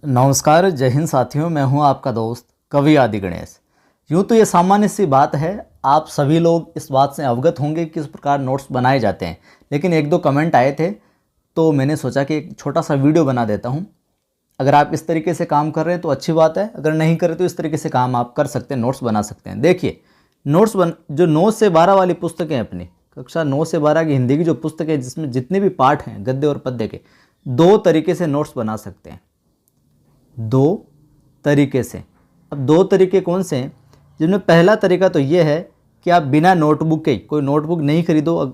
नमस्कार, जय हिंद साथियों। मैं हूं आपका दोस्त कवि आदि गणेश। यूँ तो ये सामान्य सी बात है, आप सभी लोग इस बात से अवगत होंगे कि किस प्रकार नोट्स बनाए जाते हैं। लेकिन एक दो कमेंट आए थे तो मैंने सोचा कि एक छोटा सा वीडियो बना देता हूं। अगर आप इस तरीके से काम कर रहे हैं तो अच्छी बात है, अगर नहीं कर रहे तो इस तरीके से काम आप कर सकते हैं, नोट्स बना सकते हैं। देखिए, जो 9 से 12 वाली पुस्तकें अपनी कक्षा 9 से 12 की हिंदी की जो पुस्तक है, जिसमें जितने भी पाठ हैं गद्य और पद्य के, दो तरीके से नोट्स बना सकते हैं। दो तरीके से। अब दो तरीके कौन से हैं? जिनमें पहला तरीका तो ये है कि आप बिना नोटबुक के, कोई नोटबुक नहीं खरीदो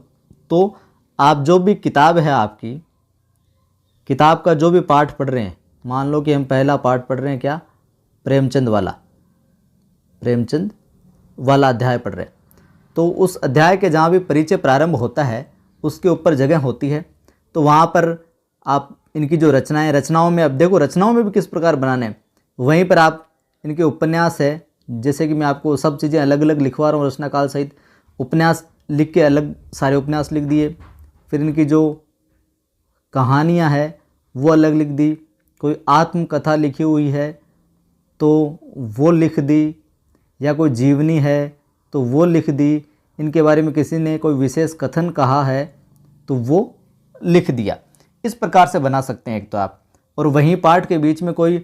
तो आप जो भी किताब है, आपकी किताब का जो भी पाठ पढ़ रहे हैं, मान लो कि हम पहला पाठ पढ़ रहे हैं, क्या, प्रेमचंद वाला अध्याय पढ़ रहे हैं, तो उस अध्याय के जहाँ भी परिचय प्रारंभ होता है उसके ऊपर जगह होती है। तो वहाँ पर आप इनकी जो रचनाओं में, अब देखो रचनाओं में भी किस प्रकार बनाने हैं, वहीं पर आप इनके उपन्यास है, जैसे कि मैं आपको सब चीज़ें अलग अलग लिखवा रहा हूँ, रचना काल सहित उपन्यास लिख के अलग सारे उपन्यास लिख दिए। फिर इनकी जो कहानियाँ है वो अलग लिख दी। कोई आत्मकथा लिखी हुई है तो वो लिख दी, या कोई जीवनी है तो वो लिख दी। इनके बारे में किसी ने कोई विशेष कथन कहा है तो वो लिख दिया। इस प्रकार से बना सकते हैं एक तो आप। और वहीं पाठ के बीच में कोई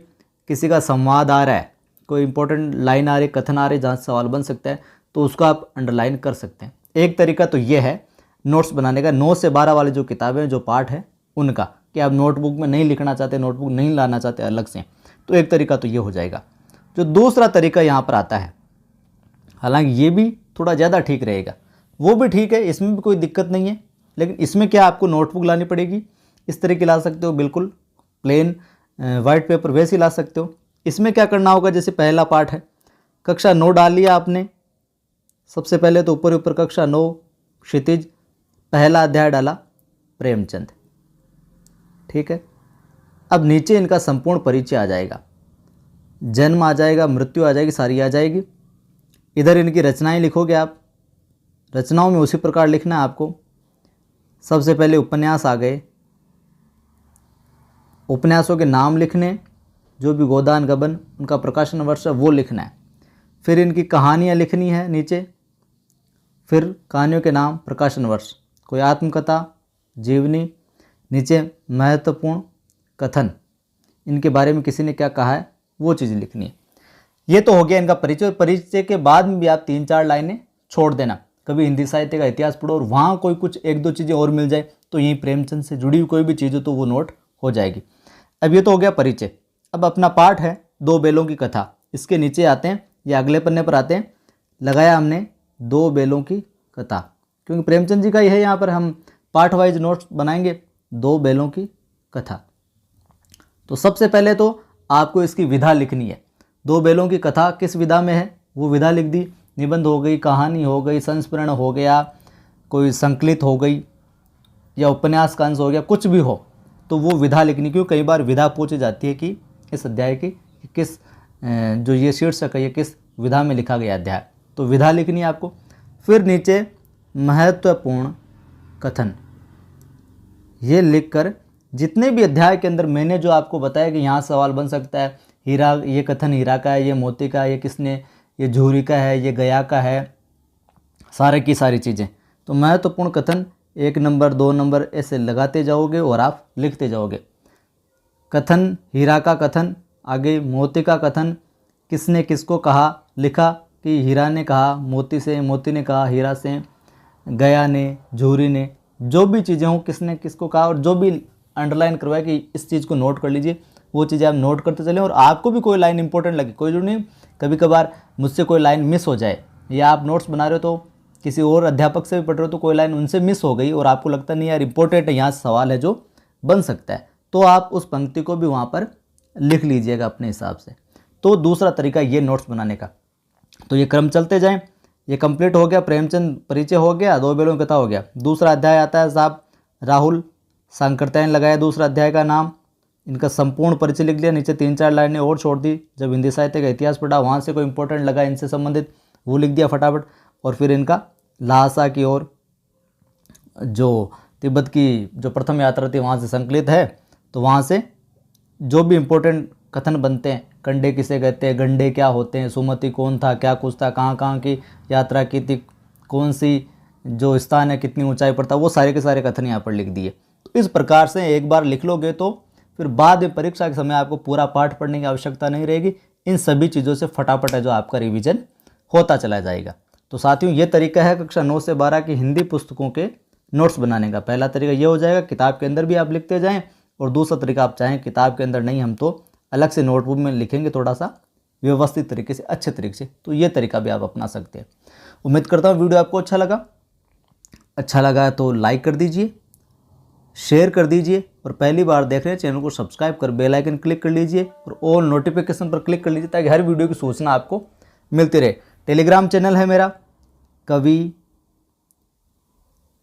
किसी का संवाद आ रहा है, कोई इंपॉर्टेंट लाइन आ रही, कथन आ रही, जहाँ सवाल बन सकता है, तो उसको आप अंडरलाइन कर सकते हैं। एक तरीका तो ये है नोट्स बनाने का, 9 से 12 वाली जो किताबें, जो पाठ है उनका, कि आप नोटबुक में नहीं लिखना चाहते, नोटबुक नहीं लाना चाहते अलग से, तो एक तरीका तो ये हो जाएगा। जो दूसरा तरीका यहाँ पर आता है, हालांकि ये भी थोड़ा ज़्यादा ठीक रहेगा, वो भी ठीक है, इसमें भी कोई दिक्कत नहीं है, लेकिन इसमें क्या आपको नोटबुक लानी पड़ेगी। इस तरह की ला सकते हो, बिल्कुल प्लेन वाइट पेपर वैसे ही ला सकते हो। इसमें क्या करना होगा, जैसे पहला पाठ है, कक्षा 9 डाल लिया आपने। सबसे पहले तो ऊपर ऊपर कक्षा 9 क्षितिज, पहला अध्याय डाला प्रेमचंद, ठीक है। अब नीचे इनका संपूर्ण परिचय आ जाएगा, जन्म आ जाएगा, मृत्यु आ जाएगी, सारी आ जाएगी। इधर इनकी रचनाएं लिखोगे आप, रचनाओं में उसी प्रकार लिखना है आपको। सबसे पहले उपन्यास आ गए, उपन्यासों के नाम लिखने, जो भी गोदान गबन उनका प्रकाशन वर्ष है वो लिखना है। फिर इनकी कहानियाँ लिखनी है नीचे, फिर कहानियों के नाम, प्रकाशन वर्ष, कोई आत्मकथा, जीवनी, नीचे महत्वपूर्ण कथन, इनके बारे में किसी ने क्या कहा है वो चीज़ लिखनी है। ये तो हो गया इनका परिचय। परिचय के बाद में भी आप 3-4 लाइनें छोड़ देना, कभी हिंदी साहित्य का इतिहास पढ़ो और वहाँ कोई कुछ 1-2 चीज़ें और मिल जाए तो यहीं प्रेमचंद से जुड़ी हुई कोई भी चीज़ हो तो वो नोट हो जाएगी। अब ये तो हो गया परिचय। अब अपना पाठ है 2 बेलों की कथा, इसके नीचे आते हैं या अगले पन्ने पर आते हैं, लगाया हमने 2 बेलों की कथा, क्योंकि प्रेमचंद जी का ही है, यहाँ पर हम पार्ट वाइज नोट्स बनाएंगे। 2 बेलों की कथा, तो सबसे पहले तो आपको इसकी विधा लिखनी है। 2 बेलों की कथा किस विधा में है वो विधा लिख दी। निबंध हो गई, कहानी हो गई, संस्मरण हो गया, कोई संकलित हो गई, या उपन्यास का अंश हो गया, कुछ भी हो तो वो विधा लिखनी। क्यों, कई बार विधा पूछी जाती है कि इस अध्याय की किस, जो ये शीर्षक है, ये किस विधा में लिखा गया अध्याय, तो विधा लिखनी है आपको। फिर नीचे महत्वपूर्ण कथन, ये लिखकर जितने भी अध्याय के अंदर मैंने जो आपको बताया कि यहाँ सवाल बन सकता है, हीरा, ये कथन हीरा का है, ये मोती का है, ये किसने, ये झूरी का है, ये गया का है, सारे की सारी चीज़ें, तो महत्वपूर्ण कथन 1 नंबर 2 नंबर ऐसे लगाते जाओगे और आप लिखते जाओगे। कथन, हीरा का कथन, आगे मोती का कथन, किसने किसको कहा, लिखा कि हीरा ने कहा मोती से, मोती ने कहा हीरा से, गया ने, झूरी ने, जो भी चीज़ें हों किसने किसको कहा, और जो भी अंडरलाइन करवाया कि इस चीज़ को नोट कर लीजिए, वो चीज़ें आप नोट करते चलें। और आपको भी कोई लाइन इंपॉर्टेंट लगे, कोई जो नहीं, कभी कभार मुझसे कोई लाइन मिस हो जाए, या आप नोट्स बना रहे हो तो किसी और अध्यापक से भी पढ़ रहे हो तो कोई लाइन उनसे मिस हो गई और आपको लगता नहीं यार इंपॉर्टेंट है, यहाँ सवाल है जो बन सकता है, तो आप उस पंक्ति को भी वहाँ पर लिख लीजिएगा अपने हिसाब से। तो दूसरा तरीका ये नोट्स बनाने का। तो ये क्रम चलते जाएं, ये कंप्लीट हो गया, प्रेमचंद परिचय हो गया, 2 बेलों की कथा हो गया। दूसरा अध्याय आता है साहब, राहुल सांकृत्यायन लगाया दूसरा अध्याय का नाम, इनका संपूर्ण परिचय लिख लिया, नीचे 3-4 लाइनें और छोड़ दी। जब हिंदी साहित्य का इतिहास पढ़ा वहाँ से कोई इंपॉर्टेंट लगा इनसे संबंधित, वो लिख दिया फटाफट। और फिर इनका लहासा की ओर, जो तिब्बत की जो प्रथम यात्रा थी वहाँ से संकलित है, तो वहाँ से जो भी इम्पोर्टेंट कथन बनते हैं। कंडे किसे कहते हैं, गंडे क्या होते हैं, सुमति कौन था, क्या कुछ था, कहाँ कहाँ की यात्रा की थी, कौन सी जो स्थान है कितनी ऊंचाई पर था, वो सारे के सारे कथन यहाँ पर लिख दिए। तो इस प्रकार से एक बार लिख लोगे तो फिर बाद में परीक्षा के समय आपको पूरा पाठ पढ़ने की आवश्यकता नहीं रहेगी। इन सभी चीज़ों से फटाफट है जो आपका रिवीजन होता चला जाएगा। तो साथियों, ये तरीका है कक्षा 9 से 12 की हिंदी पुस्तकों के नोट्स बनाने का। पहला तरीका ये हो जाएगा, किताब के अंदर भी आप लिखते जाएं, और दूसरा तरीका आप चाहें किताब के अंदर नहीं, हम तो अलग से नोटबुक में लिखेंगे थोड़ा सा व्यवस्थित तरीके से, अच्छे तरीके से, तो ये तरीका भी आप अपना सकते हैं। उम्मीद करता हूँ वीडियो आपको अच्छा लगा तो लाइक कर दीजिए, शेयर कर दीजिए, और पहली बार देख रहे हैं चैनल को सब्सक्राइब कर बेल आइकन क्लिक कर लीजिए और ऑल नोटिफिकेशन पर क्लिक कर लीजिए ताकि हर वीडियो की सूचना आपको मिलती रहे। टेलीग्राम चैनल है मेरा, कवि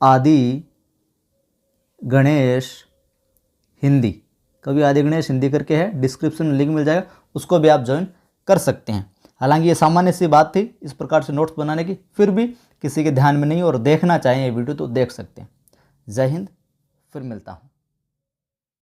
आदि गणेश हिंदी, कवि आदि गणेश हिंदी करके है, डिस्क्रिप्शन में लिंक मिल जाएगा, उसको भी आप ज्वाइन कर सकते हैं। हालांकि ये सामान्य सी बात थी इस प्रकार से नोट्स बनाने की, फिर भी किसी के ध्यान में नहीं और देखना चाहें ये वीडियो तो देख सकते हैं। जय हिंद, फिर मिलता हूँ।